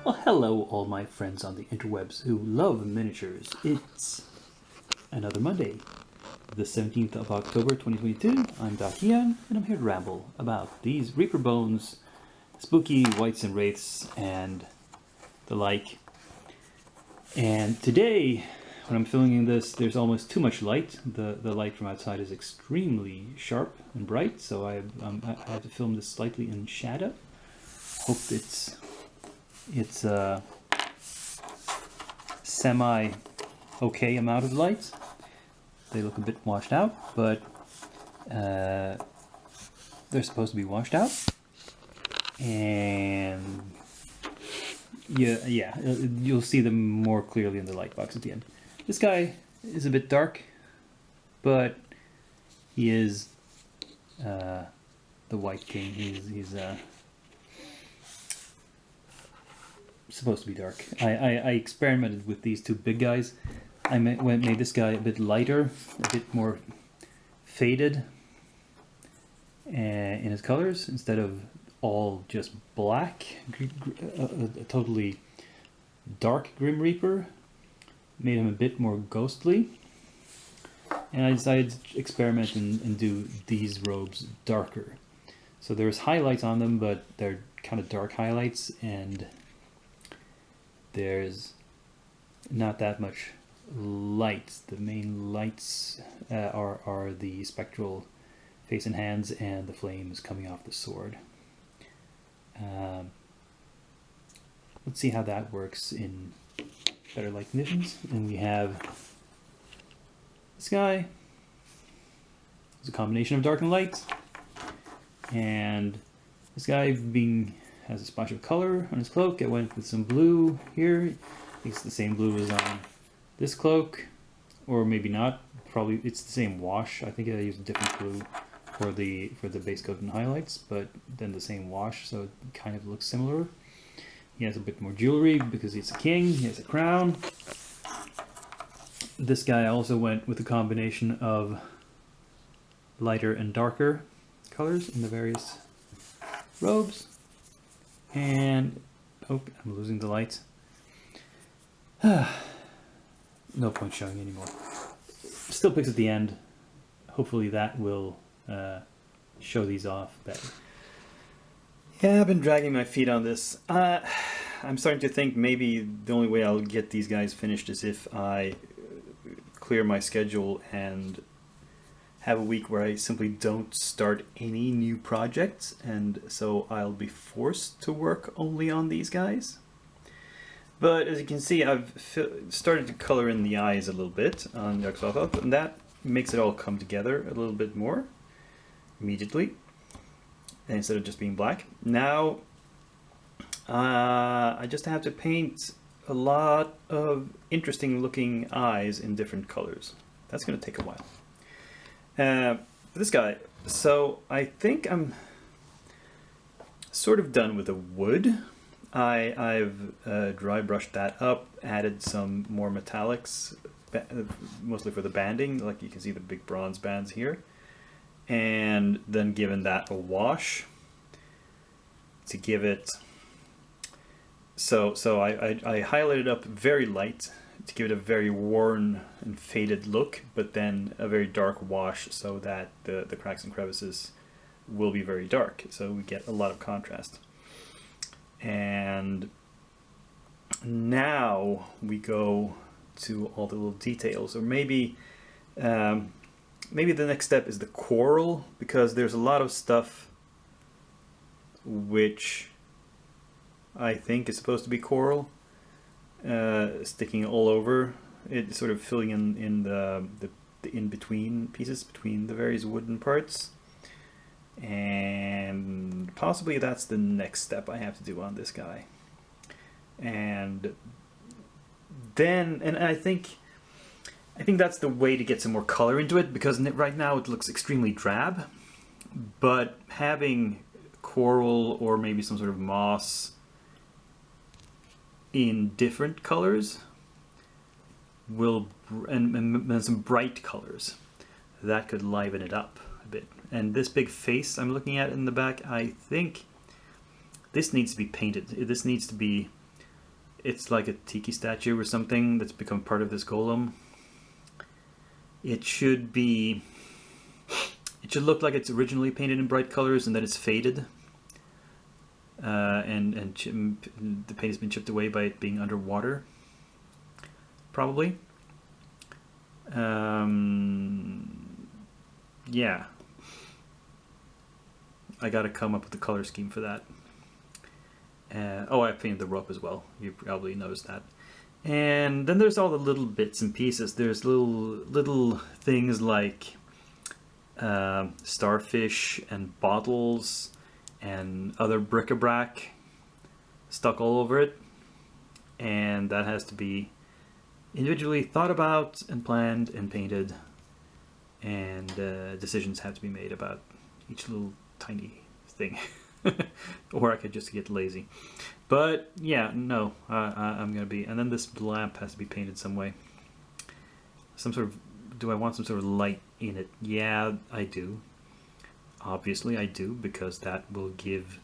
Well, hello, all my friends on the interwebs who love miniatures. It's another Monday, the 17th of October 2022. I'm Doc Ian, and I'm here to ramble about these Reaper Bones, spooky wights and wraiths, and the like. And today, when I'm filming this, there's almost too much light. The light from outside is extremely sharp and bright, so I have to film this slightly in shadow. Hope it's semi okay amount of light. They look a bit washed out, but they're supposed to be washed out. And yeah, you'll see them more clearly in the light box at the end. This guy is a bit dark, but he is the White King. He's supposed to be dark. I experimented with these two big guys. I made this guy a bit lighter, a bit more faded in his colors, instead of all just black. A totally dark Grim Reaper. Made him a bit more ghostly. And I decided to experiment and do these robes darker. So there's highlights on them, but they're kind of dark highlights, and there's not that much light. The main lights are the spectral face and hands and the flames coming off the sword. Let's see how that works in better light conditions. And we have this guy. It's a combination of dark and light. And this guy has a splash of color on his cloak. I went with some blue here. It's the same blue as on this cloak, or maybe not. Probably it's the same wash. I think I used a different blue for the base coat and highlights, but then the same wash, so it kind of looks similar. He has a bit more jewelry because he's a king. He has a crown. This guy also went with a combination of lighter and darker colors in the various robes. And oh, I'm losing the light. No point showing anymore. Still pics at the end. Hopefully that will show these off better. Yeah, I've been dragging my feet on this. I'm starting to think maybe the only way I'll get these guys finished is if I clear my schedule and have a week where I simply don't start any new projects, and so I'll be forced to work only on these guys. But as you can see, I've started to color in the eyes a little bit on Yogg-Sothoth, and that makes it all come together a little bit more immediately, instead of just being black. Now I just have to paint a lot of interesting looking eyes in different colors. That's going to take a while. This guy, so I think I'm sort of done with the wood. I've dry brushed that up, added some more metallics, mostly for the banding, like you can see the big bronze bands here, and then given that a wash to give it, so I highlighted up very light to give it a very worn and faded look, but then a very dark wash so that the cracks and crevices will be very dark, so we get a lot of contrast. And now we go to all the little details, or maybe the next step is the coral, because there's a lot of stuff which I think is supposed to be coral, sticking all over it, sort of filling in the in-between pieces between the various wooden parts. And possibly that's the next step I have to do on this guy. And then, and I think that's the way to get some more color into it, because right now it looks extremely drab, but having coral or maybe some sort of moss in different colors will, and some bright colors, that could liven it up a bit. And this big face I'm looking at in the back, I think this needs to be painted. This needs to be it's like a tiki statue or something that's become part of this golem. It should look like it's originally painted in bright colors and then it's faded. And the paint has been chipped away by it being underwater, probably. Yeah. I gotta come up with a color scheme for that. I painted the rope as well. You probably noticed that. And then there's all the little bits and pieces. There's little things like starfish and bottles and other bric-a-brac stuck all over it. And that has to be individually thought about and planned and painted. And decisions have to be made about each little tiny thing. Or I could just get lazy. But yeah, no, I'm gonna be. And then this lamp has to be painted some way. Some sort of. Do I want some sort of light in it? Yeah, I do. Obviously, I do, because that will give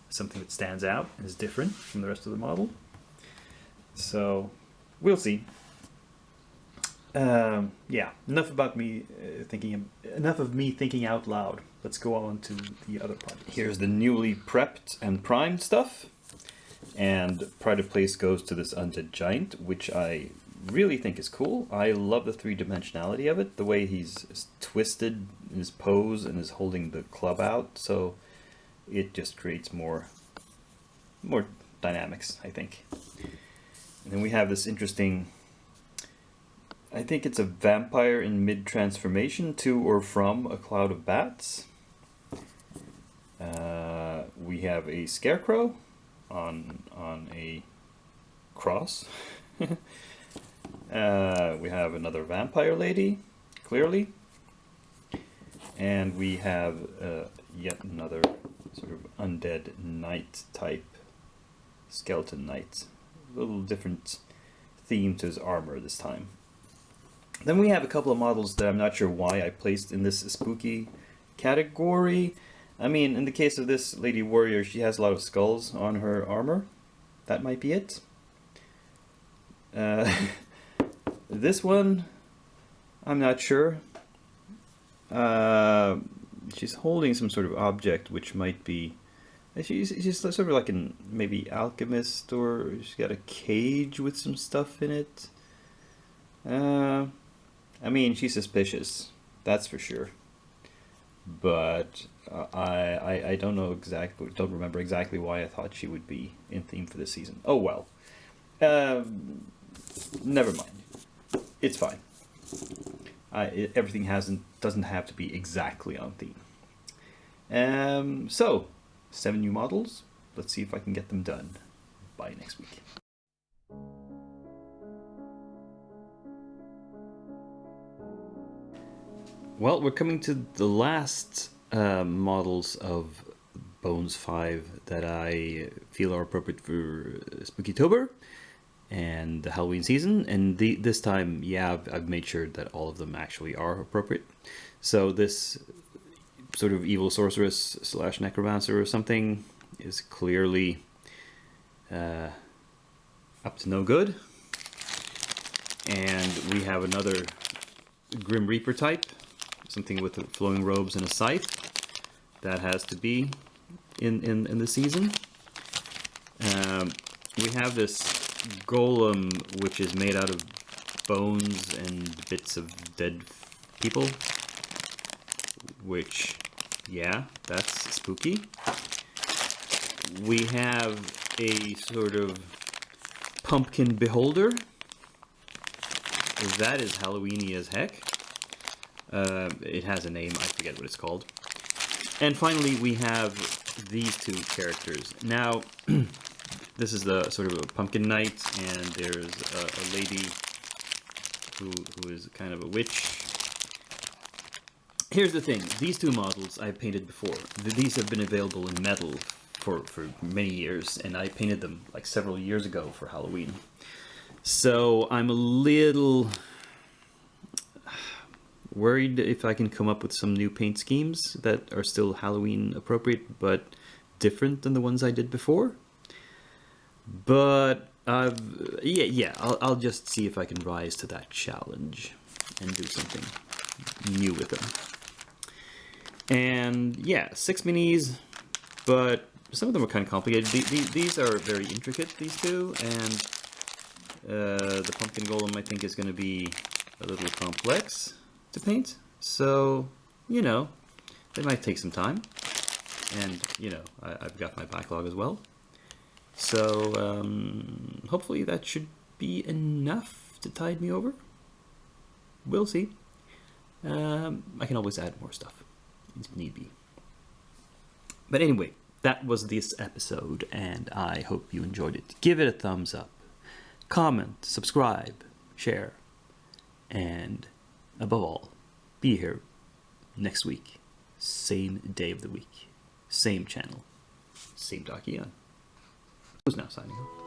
something that stands out and is different from the rest of the model. So we'll see. Yeah, enough about me thinking. Enough of me thinking out loud. Let's go on to the other part. Here's the newly prepped and primed stuff, and pride of place goes to this undead giant, which I really think is cool. I love the three-dimensionality of it, the way he's twisted in his pose and is holding the club out. So it just creates more dynamics, I think. And then we have this interesting. I think it's a vampire in mid-transformation to or from a cloud of bats. We have a scarecrow on a cross. We have another vampire lady, clearly. And we have yet another sort of undead knight type, skeleton knight. A little different theme to his armor this time. Then we have a couple of models that I'm not sure why I placed in this spooky category. I mean, in the case of this lady warrior, she has a lot of skulls on her armor. That might be it. This one, I'm not sure. She's holding some sort of object, which might be... She's sort of like an maybe alchemist, or she's got a cage with some stuff in it. I mean, she's suspicious, that's for sure. But I don't know exactly, don't remember exactly why I thought she would be in theme for this season. Oh well. Never mind. It's fine. Everything doesn't have to be exactly on theme. So 7 new models. Let's see if I can get them done by next week. Well, we're coming to the last models of Bones 5 that I feel are appropriate for Spookytober and the Halloween season. And this time, yeah, I've made sure that all of them actually are appropriate. So this sort of evil sorceress / necromancer or something is clearly up to no good. And we have another Grim Reaper type. Something with flowing robes and a scythe. That has to be in the season. We have this golem, which is made out of bones and bits of dead people. Which, yeah, that's spooky. We have a sort of pumpkin beholder. That is Halloweeny as heck. It has a name, I forget what it's called. And finally, we have these two characters. Now, this is the sort of a pumpkin knight, and there's a lady who is kind of a witch. Here's the thing, these two models I painted before. These have been available in metal for many years, and I painted them like several years ago for Halloween. So I'm a little worried if I can come up with some new paint schemes that are still Halloween appropriate but different than the ones I did before. But I'll just see if I can rise to that challenge and do something new with them. And yeah, 6 minis, but some of them are kind of complicated. These are very intricate, these two, and the pumpkin golem I think is going to be a little complex to paint. So, you know, they might take some time. And, you know, I've got my backlog as well. So, hopefully that should be enough to tide me over. We'll see. I can always add more stuff if need be. But anyway, that was this episode, and I hope you enjoyed it. Give it a thumbs up, comment, subscribe, share, and above all, be here next week. Same day of the week, same channel, same Dakian. Who's now signing off?